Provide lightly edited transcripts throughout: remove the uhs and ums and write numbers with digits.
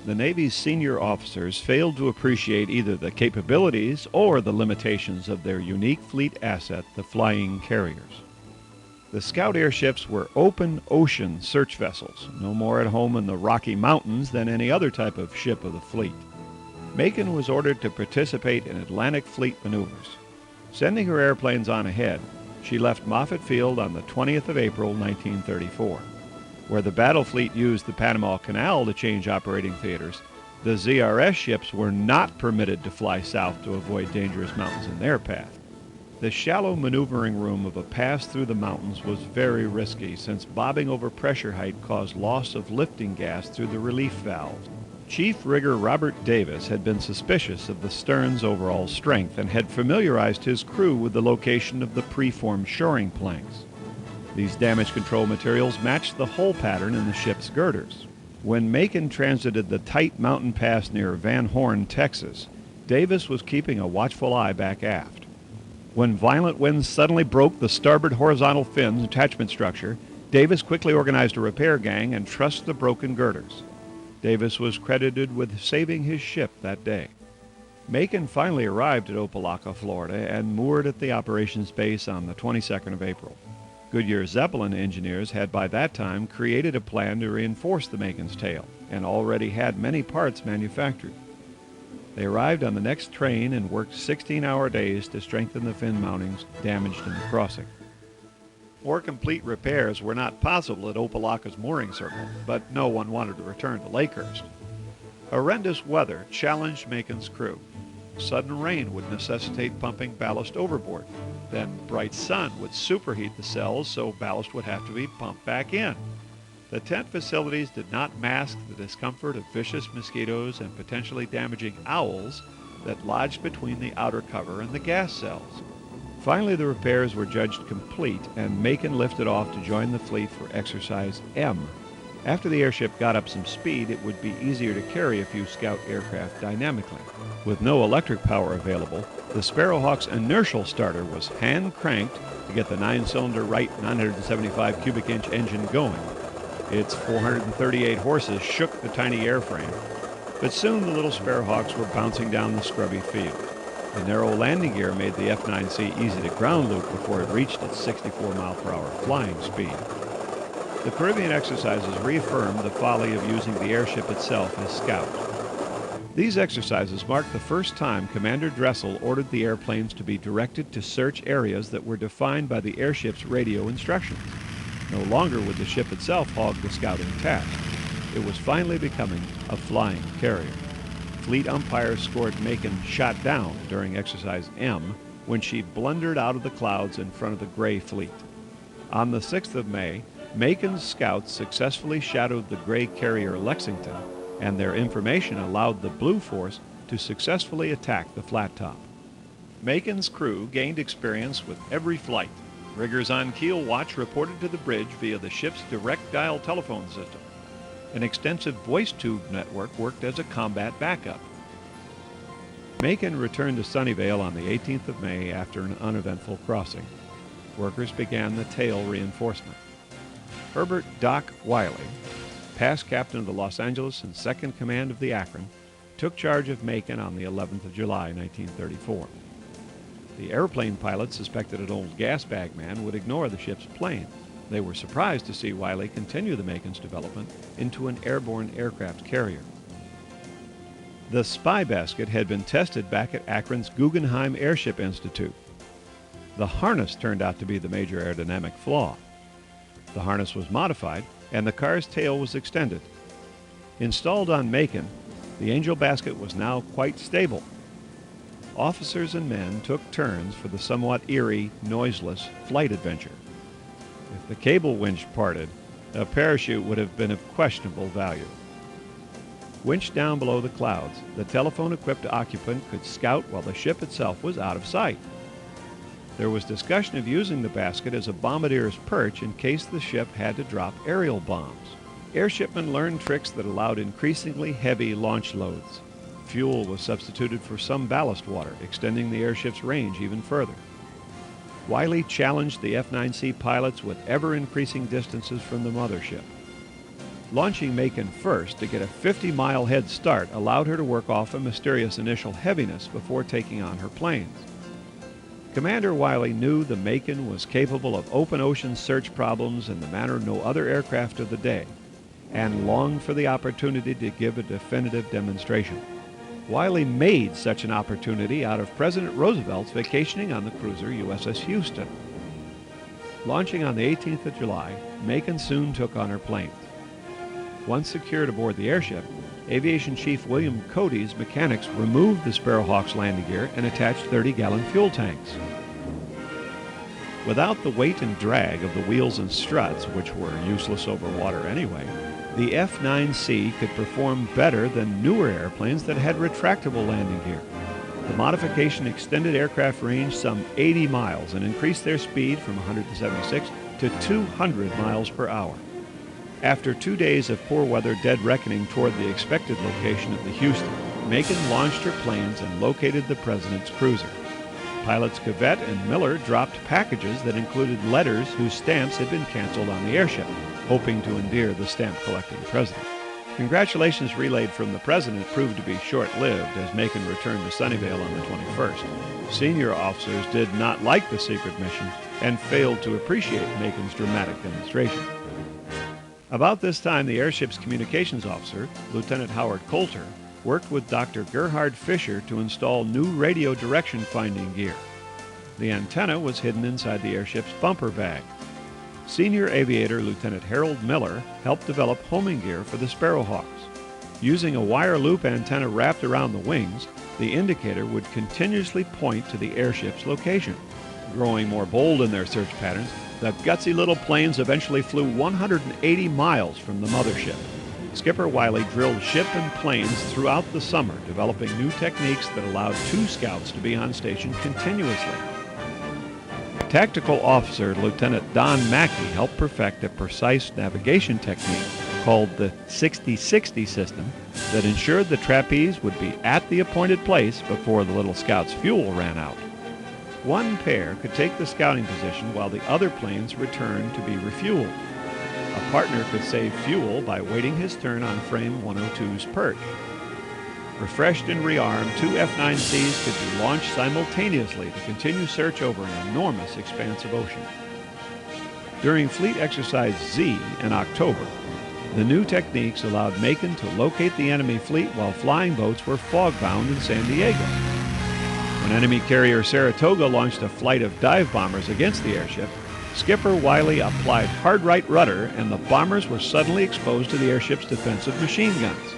the Navy's senior officers failed to appreciate either the capabilities or the limitations of their unique fleet asset, the flying carriers. The scout airships were open ocean search vessels, no more at home in the Rocky Mountains than any other type of ship of the fleet. Macon was ordered to participate in Atlantic Fleet maneuvers. Sending her airplanes on ahead, she left Moffett Field on the 20th of April, 1934. Where the battle fleet used the Panama Canal to change operating theaters, the ZRS ships were not permitted to fly south to avoid dangerous mountains in their path. The shallow maneuvering room of a pass through the mountains was very risky, since bobbing over pressure height caused loss of lifting gas through the relief valves. Chief Rigger Robert Davis had been suspicious of the stern's overall strength and had familiarized his crew with the location of the preformed shoring planks. These damage control materials matched the hole pattern in the ship's girders. When Macon transited the tight mountain pass near Van Horn, Texas, Davis was keeping a watchful eye back aft. When violent winds suddenly broke the starboard horizontal fins attachment structure, Davis quickly organized a repair gang and trussed the broken girders. Davis was credited with saving his ship that day. Macon finally arrived at Opa-Locka, Florida, and moored at the operations base on the 22nd of April. Goodyear Zeppelin engineers had by that time created a plan to reinforce the Macon's tail, and already had many parts manufactured. They arrived on the next train and worked 16-hour days to strengthen the fin mountings damaged in the crossing. More complete repairs were not possible at Opa-Locka's mooring circle, but no one wanted to return to Lakehurst. Horrendous weather challenged Macon's crew. Sudden rain would necessitate pumping ballast overboard. Then bright sun would superheat the cells, so ballast would have to be pumped back in. The tent facilities did not mask the discomfort of vicious mosquitoes and potentially damaging owls that lodged between the outer cover and the gas cells. Finally, the repairs were judged complete, and Macon lifted off to join the fleet for Exercise M. After the airship got up some speed, it would be easier to carry a few scout aircraft dynamically. With no electric power available, the Sparrowhawk's inertial starter was hand-cranked to get the 9-cylinder Wright 975 cubic inch engine going. Its 438 horses shook the tiny airframe, but soon the little Sparrowhawks were bouncing down the scrubby field. The narrow landing gear made the F-9C easy to ground loop before it reached its 64-mile-per-hour flying speed. The Caribbean exercises reaffirmed the folly of using the airship itself as scout. These exercises marked the first time Commander Dressel ordered the airplanes to be directed to search areas that were defined by the airship's radio instructions. No longer would the ship itself hog the scouting task. It was finally becoming a flying carrier. Fleet umpires scored Macon shot down during Exercise M when she blundered out of the clouds in front of the Gray fleet. On the 6th of May, Macon's scouts successfully shadowed the Gray carrier Lexington, and their information allowed the Blue Force to successfully attack the flat top. Macon's crew gained experience with every flight. Riggers on keel watch reported to the bridge via the ship's direct dial telephone system. An extensive voice tube network worked as a combat backup. Macon returned to Sunnyvale on the 18th of May after an uneventful crossing. Workers began the tail reinforcement. Herbert Doc Wiley, past captain of the Los Angeles and second command of the Akron, took charge of Macon on the 11th of July, 1934. The airplane pilots suspected an old gas bag man would ignore the ship's plane. They were surprised to see Wiley continue the Macon's development into an airborne aircraft carrier. The spy basket had been tested back at Akron's Guggenheim Airship Institute. The harness turned out to be the major aerodynamic flaw. The harness was modified, and the car's tail was extended. Installed on Macon, the Angel basket was now quite stable. Officers and men took turns for the somewhat eerie, noiseless flight adventure. If the cable winch parted, a parachute would have been of questionable value. Winched down below the clouds, the telephone-equipped occupant could scout while the ship itself was out of sight. There was discussion of using the basket as a bombardier's perch in case the ship had to drop aerial bombs. Airshipmen learned tricks that allowed increasingly heavy launch loads. Fuel was substituted for some ballast water, extending the airship's range even further. Wiley challenged the F-9C pilots with ever-increasing distances from the mothership. Launching Macon first to get a 50-mile head start allowed her to work off a mysterious initial heaviness before taking on her planes. Commander Wiley knew the Macon was capable of open ocean search problems in the manner no other aircraft of the day, and longed for the opportunity to give a definitive demonstration. Wiley made such an opportunity out of President Roosevelt's vacationing on the cruiser USS Houston. Launching on the 18th of July, Macon soon took on her planes. Once secured aboard the airship, Aviation Chief William Cody's mechanics removed the Sparrowhawk's landing gear and attached 30-gallon fuel tanks. Without the weight and drag of the wheels and struts, which were useless over water anyway, the F-9C could perform better than newer airplanes that had retractable landing gear. The modification extended aircraft range some 80 miles and increased their speed from 176 to 200 miles per hour. After 2 days of poor weather dead reckoning toward the expected location of the Houston, Macon launched her planes and located the President's cruiser. Pilots Cavett and Miller dropped packages that included letters whose stamps had been canceled on the airship, hoping to endear the stamp-collecting President. Congratulations relayed from the President proved to be short-lived as Macon returned to Sunnyvale on the 21st. Senior officers did not like the secret mission and failed to appreciate Macon's dramatic demonstration. About this time, the airship's communications officer, Lieutenant Howard Coulter, worked with Dr. Gerhard Fischer to install new radio direction finding gear. The antenna was hidden inside the airship's bumper bag. Senior aviator Lieutenant Harold Miller helped develop homing gear for the Sparrowhawks. Using a wire loop antenna wrapped around the wings, the indicator would continuously point to the airship's location. Growing more bold in their search patterns, the gutsy little planes eventually flew 180 miles from the mothership. Skipper Wiley drilled ship and planes throughout the summer, developing new techniques that allowed 2 scouts to be on station continuously. Tactical officer Lieutenant Don Mackey helped perfect a precise navigation technique called the 60-60 system that ensured the trapeze would be at the appointed place before the little scout's fuel ran out. One pair could take the scouting position while the other planes returned to be refueled. A partner could save fuel by waiting his turn on frame 102's perch. Refreshed and rearmed, 2 F-9Cs could be launched simultaneously to continue search over an enormous expanse of ocean. During Fleet Exercise Z in October, the new techniques allowed Macon to locate the enemy fleet while flying boats were fog-bound in San Diego. When enemy carrier Saratoga launched a flight of dive bombers against the airship, Skipper Wiley applied hard right rudder and the bombers were suddenly exposed to the airship's defensive machine guns.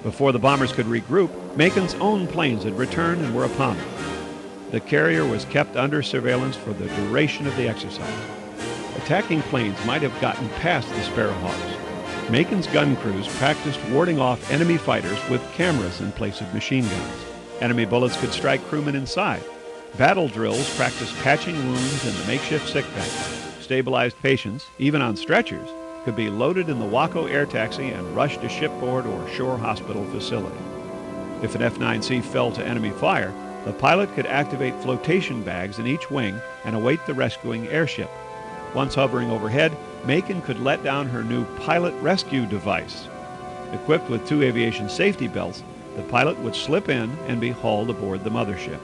Before the bombers could regroup, Macon's own planes had returned and were upon them. The carrier was kept under surveillance for the duration of the exercise. Attacking planes might have gotten past the Sparrowhawks. Macon's gun crews practiced warding off enemy fighters with cameras in place of machine guns. Enemy bullets could strike crewmen inside. Battle drills practiced patching wounds in the makeshift sick bank. Stabilized patients, even on stretchers, could be loaded in the Waco air taxi and rushed to shipboard or shore hospital facility. If an F-9C fell to enemy fire, the pilot could activate flotation bags in each wing and await the rescuing airship. Once hovering overhead, Macon could let down her new pilot rescue device. Equipped with 2 aviation safety belts, the pilot would slip in and be hauled aboard the mothership.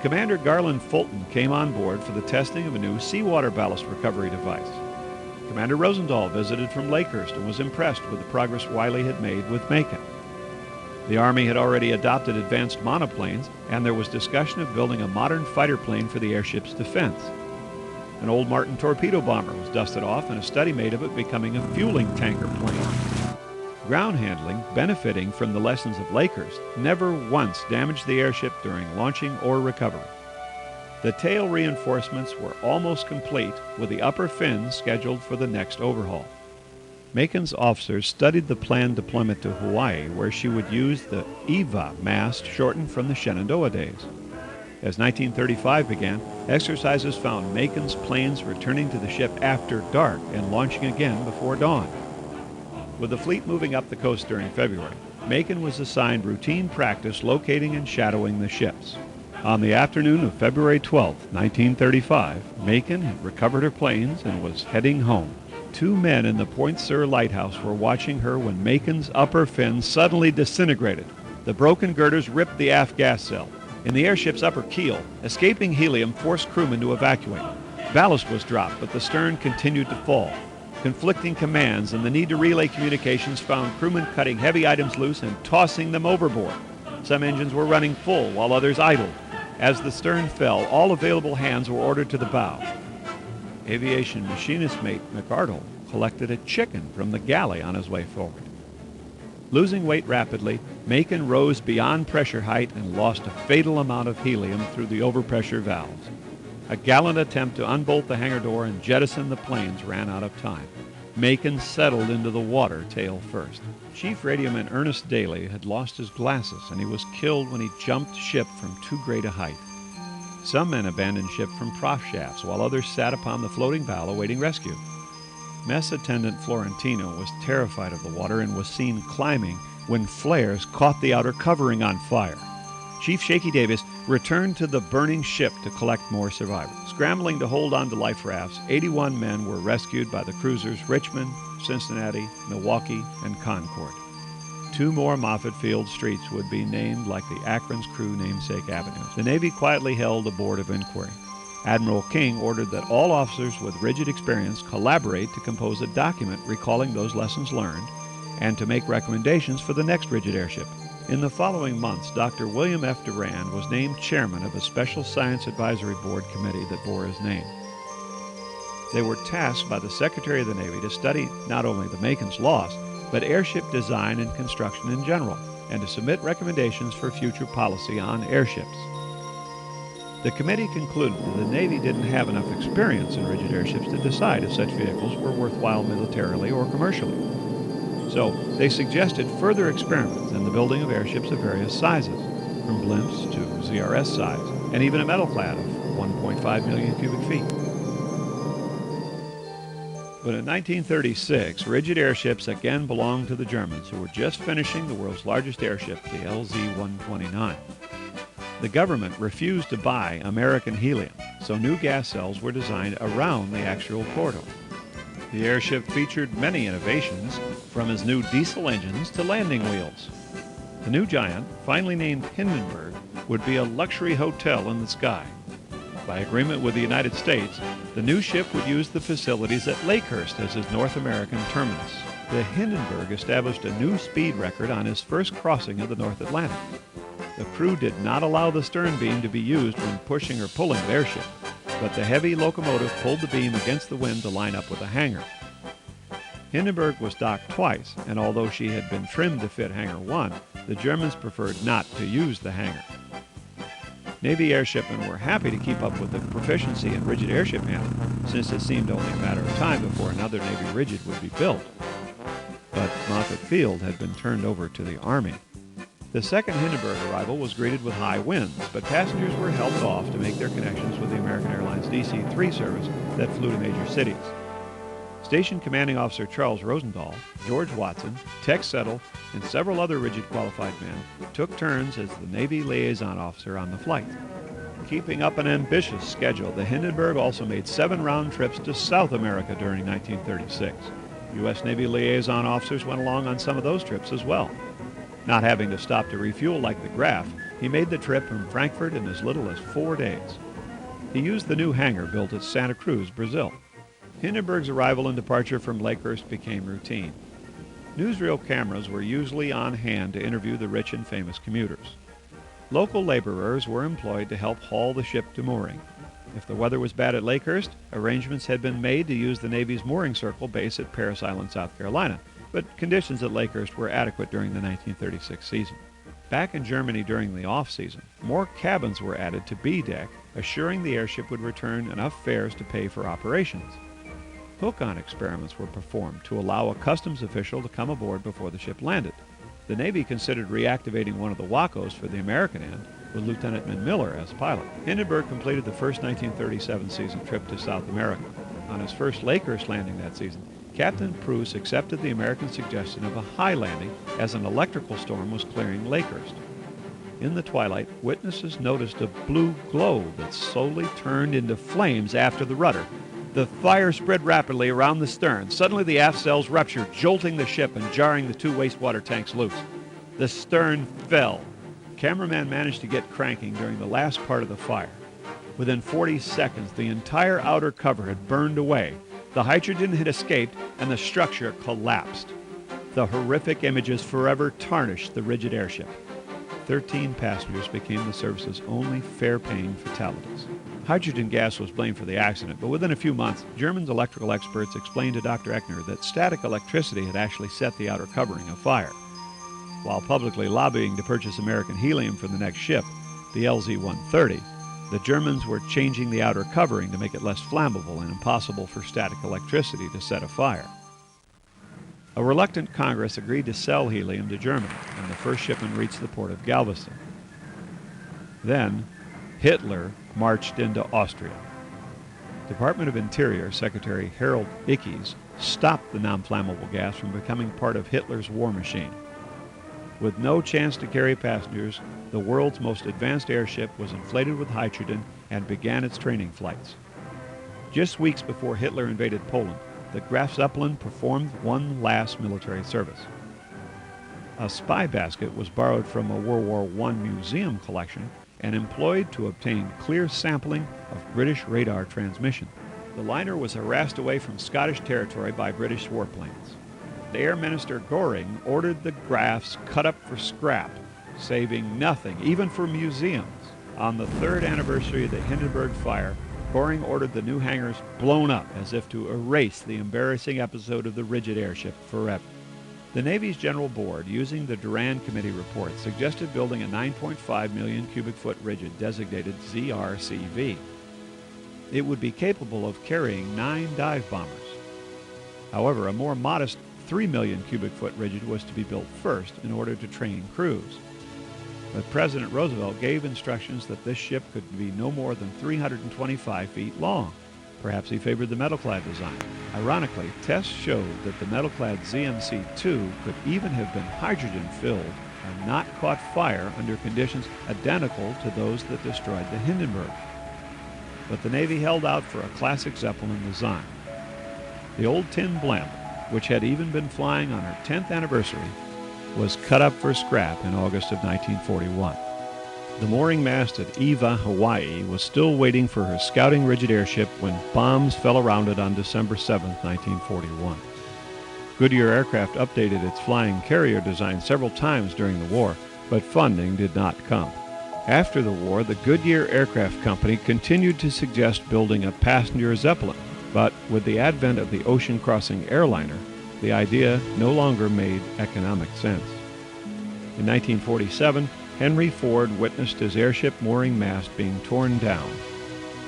Commander Garland Fulton came on board for the testing of a new seawater ballast recovery device. Commander Rosendahl visited from Lakehurst and was impressed with the progress Wiley had made with Macon. The Army had already adopted advanced monoplanes, and there was discussion of building a modern fighter plane for the airship's defense. An old Martin torpedo bomber was dusted off and a study made of it becoming a fueling tanker plane. Ground handling, benefiting from the lessons of Lakehurst, never once damaged the airship during launching or recovery. The tail reinforcements were almost complete, with the upper fins scheduled for the next overhaul. Macon's officers studied the planned deployment to Hawaii, where she would use the EVA mast shortened from the Shenandoah days. As 1935 began, exercises found Macon's planes returning to the ship after dark and launching again before dawn. With the fleet moving up the coast during February, Macon was assigned routine practice locating and shadowing the ships. On the afternoon of February 12, 1935, Macon had recovered her planes and was heading home. 2 men in the Point Sur lighthouse were watching her when Macon's upper fin suddenly disintegrated. The broken girders ripped the aft gas cell. In the airship's upper keel, escaping helium forced crewmen to evacuate. Ballast was dropped, but the stern continued to fall. Conflicting commands and the need to relay communications found crewmen cutting heavy items loose and tossing them overboard. Some engines were running full while others idled. As the stern fell, all available hands were ordered to the bow. Aviation machinist mate McArdle collected a chicken from the galley on his way forward. Losing weight rapidly, Macon rose beyond pressure height and lost a fatal amount of helium through the overpressure valves. A gallant attempt to unbolt the hangar door and jettison the planes ran out of time. Macon settled into the water tail first. Chief Radioman Ernest Daly had lost his glasses, and he was killed when he jumped ship from too great a height. Some men abandoned ship from prow shafts, while others sat upon the floating bow awaiting rescue. Mess attendant Florentino was terrified of the water and was seen climbing when flares caught the outer covering on fire. Chief Shaky Davis returned to the burning ship to collect more survivors. Scrambling to hold on to life rafts, 81 men were rescued by the cruisers Richmond, Cincinnati, Milwaukee, and Concord. 2 more Moffett Field streets would be named like the Akron's crew namesake avenues. The Navy quietly held a board of inquiry. Admiral King ordered that all officers with rigid experience collaborate to compose a document recalling those lessons learned and to make recommendations for the next rigid airship. In the following months, Dr. William F. Durand was named chairman of a special science advisory board committee that bore his name. They were tasked by the Secretary of the Navy to study not only the Macon's loss, but airship design and construction in general, and to submit recommendations for future policy on airships. The committee concluded that the Navy didn't have enough experience in rigid airships to decide if such vehicles were worthwhile militarily or commercially. So they suggested further experiments in the building of airships of various sizes, from blimps to ZRS size, and even a metal clad of 1.5 million cubic feet. But in 1936, rigid airships again belonged to the Germans, who were just finishing the world's largest airship, the LZ-129. The government refused to buy American helium, so new gas cells were designed around the axial corridor. The airship featured many innovations, from its new diesel engines to landing wheels. The new giant, finally named Hindenburg, would be a luxury hotel in the sky. By agreement with the United States, the new ship would use the facilities at Lakehurst as its North American terminus. The Hindenburg established a new speed record on his first crossing of the North Atlantic. The crew did not allow the stern beam to be used when pushing or pulling the airship, but the heavy locomotive pulled the beam against the wind to line up with the hangar. Hindenburg was docked twice, and although she had been trimmed to fit Hangar 1, the Germans preferred not to use the hangar. Navy airshipmen were happy to keep up with the proficiency in rigid airship handling, since it seemed only a matter of time before another Navy rigid would be built. But Moffett Field had been turned over to the Army. The second Hindenburg arrival was greeted with high winds, but passengers were helped off to make their connections with the American Airlines DC-3 service that flew to major cities. Station Commanding Officer Charles Rosendahl, George Watson, Tex Settle, and several other rigid qualified men took turns as the Navy liaison officer on the flight. Keeping up an ambitious schedule, the Hindenburg also made 7 round trips to South America during 1936. U.S. Navy liaison officers went along on some of those trips as well. Not having to stop to refuel like the Graf, he made the trip from Frankfurt in as little as 4 days. He used the new hangar built at Santa Cruz, Brazil. Hindenburg's arrival and departure from Lakehurst became routine. Newsreel cameras were usually on hand to interview the rich and famous commuters. Local laborers were employed to help haul the ship to mooring. If the weather was bad at Lakehurst, arrangements had been made to use the Navy's mooring circle base at Parris Island, South Carolina, but conditions at Lakehurst were adequate during the 1936 season. Back in Germany during the off-season, more cabins were added to B deck, assuring the airship would return enough fares to pay for operations. Hook-on experiments were performed to allow a customs official to come aboard before the ship landed. The Navy considered reactivating one of the Wacos for the American end, with Lieutenant Miller as pilot. Hindenburg completed the first 1937 season trip to South America. On his first Lakehurst landing that season, Captain Pruce accepted the American suggestion of a high landing as an electrical storm was clearing Lakehurst. In the twilight, witnesses noticed a blue glow that slowly turned into flames after the rudder. The fire spread rapidly around the stern. Suddenly the aft sails ruptured, jolting the ship and jarring the 2 wastewater tanks loose. The stern fell. Cameraman managed to get cranking during the last part of the fire. Within 40 seconds, the entire outer cover had burned away. The hydrogen had escaped, and the structure collapsed. The horrific images forever tarnished the rigid airship. 13 passengers became the service's only fare-paying fatalities. Hydrogen gas was blamed for the accident, but within a few months, German electrical experts explained to Dr. Eckner that static electricity had actually set the outer covering afire. While publicly lobbying to purchase American helium for the next ship, the LZ-130, the Germans were changing the outer covering to make it less flammable and impossible for static electricity to set afire. A reluctant Congress agreed to sell helium to Germany, and the first shipment reached the port of Galveston. Then, Hitler marched into Austria. Department of Interior Secretary Harold Ickes stopped the non-flammable gas from becoming part of Hitler's war machine. With no chance to carry passengers, the world's most advanced airship was inflated with hydrogen and began its training flights. Just weeks before Hitler invaded Poland, the Graf Zeppelin performed one last military service. A spy basket was borrowed from a World War I museum collection and employed to obtain clear sampling of British radar transmission. The liner was harassed away from Scottish territory by British warplanes. The Air Minister Goring ordered the Grafs cut up for scrap, saving nothing, even for museums. On the 3rd anniversary of the Hindenburg fire, Goring ordered the new hangars blown up as if to erase the embarrassing episode of the rigid airship forever. The Navy's General Board, using the Durand Committee report, suggested building a 9.5 million cubic foot rigid designated ZRCV. It would be capable of carrying 9 dive bombers. However, a more modest 3 million cubic foot rigid was to be built first in order to train crews. But President Roosevelt gave instructions that this ship could be no more than 325 feet long. Perhaps he favored the metal-clad design. Ironically, tests showed that the metal-clad ZMC-2 could even have been hydrogen-filled and not caught fire under conditions identical to those that destroyed the Hindenburg. But the Navy held out for a classic Zeppelin design. The old tin blimp, which had even been flying on her 10th anniversary, was cut up for scrap in August of 1941. The mooring mast at Eva, Hawaii, was still waiting for her scouting rigid airship when bombs fell around it on December 7, 1941. Goodyear Aircraft updated its flying carrier design several times during the war, but funding did not come. After the war, the Goodyear Aircraft Company continued to suggest building a passenger Zeppelin, but with the advent of the ocean-crossing airliner, the idea no longer made economic sense. In 1947, Henry Ford witnessed his airship mooring mast being torn down.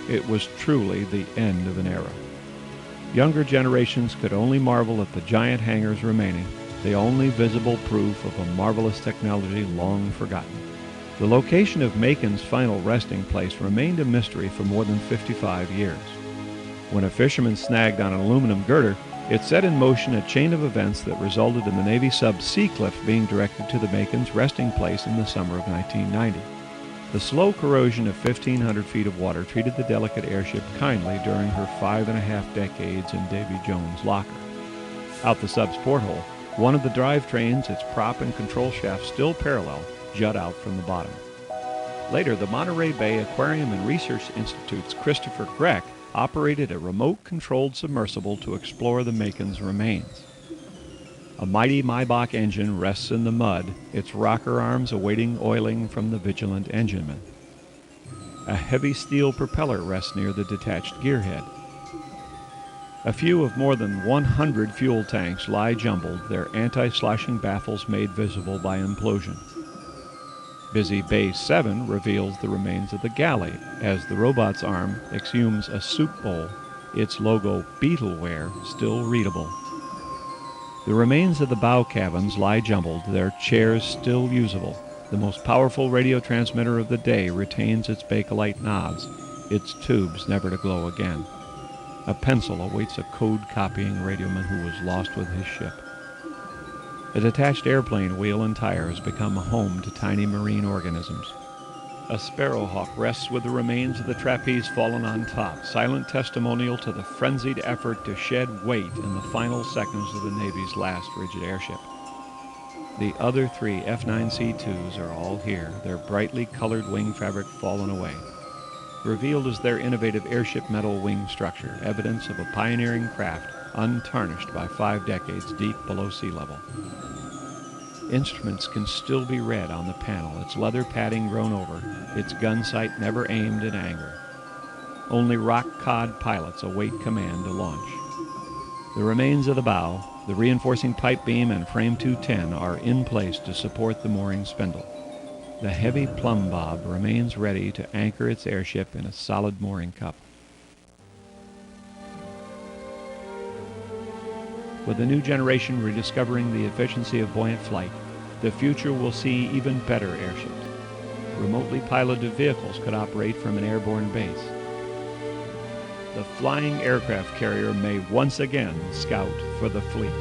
It was truly the end of an era. Younger generations could only marvel at the giant hangars remaining, the only visible proof of a marvelous technology long forgotten. The location of Macon's final resting place remained a mystery for more than 55 years. When a fisherman snagged on an aluminum girder, it set in motion a chain of events that resulted in the Navy sub Seacliff being directed to the Macon's resting place in the summer of 1990. The slow corrosion of 1,500 feet of water treated the delicate airship kindly during her 5.5 decades in Davy Jones' locker. Out the sub's porthole, one of the drivetrains, its prop and control shaft still parallel, jut out from the bottom. Later, the Monterey Bay Aquarium and Research Institute's Christopher Greck operated a remote-controlled submersible to explore the Macon's remains. A mighty Maybach engine rests in the mud, its rocker arms awaiting oiling from the vigilant engineman. A heavy steel propeller rests near the detached gearhead. A few of more than 100 fuel tanks lie jumbled, their anti-sloshing baffles made visible by implosion. Busy Bay 7 reveals the remains of the galley as the robot's arm exhumes a soup bowl, its logo Beetleware still readable. The remains of the bow cabins lie jumbled, their chairs still usable. The most powerful radio transmitter of the day retains its Bakelite knobs, its tubes never to glow again. A pencil awaits a code-copying radioman who was lost with his ship. A detached airplane wheel and tire has become a home to tiny marine organisms. A sparrowhawk rests with the remains of the trapeze fallen on top, silent testimonial to the frenzied effort to shed weight in the final seconds of the Navy's last rigid airship. The other 3 F-9C-2s are all here, their brightly colored wing fabric fallen away. Revealed is their innovative airship metal wing structure, evidence of a pioneering craft untarnished by 5 decades deep below sea level. Instruments can still be read on the panel, its leather padding grown over, its gun sight never aimed in anger. Only rock-cod pilots await command to launch. The remains of the bow, the reinforcing pipe beam and frame 210 are in place to support the mooring spindle. The heavy plumb bob remains ready to anchor its airship in a solid mooring cup. With the new generation rediscovering the efficiency of buoyant flight, the future will see even better airships. Remotely piloted vehicles could operate from an airborne base. The flying aircraft carrier may once again scout for the fleet.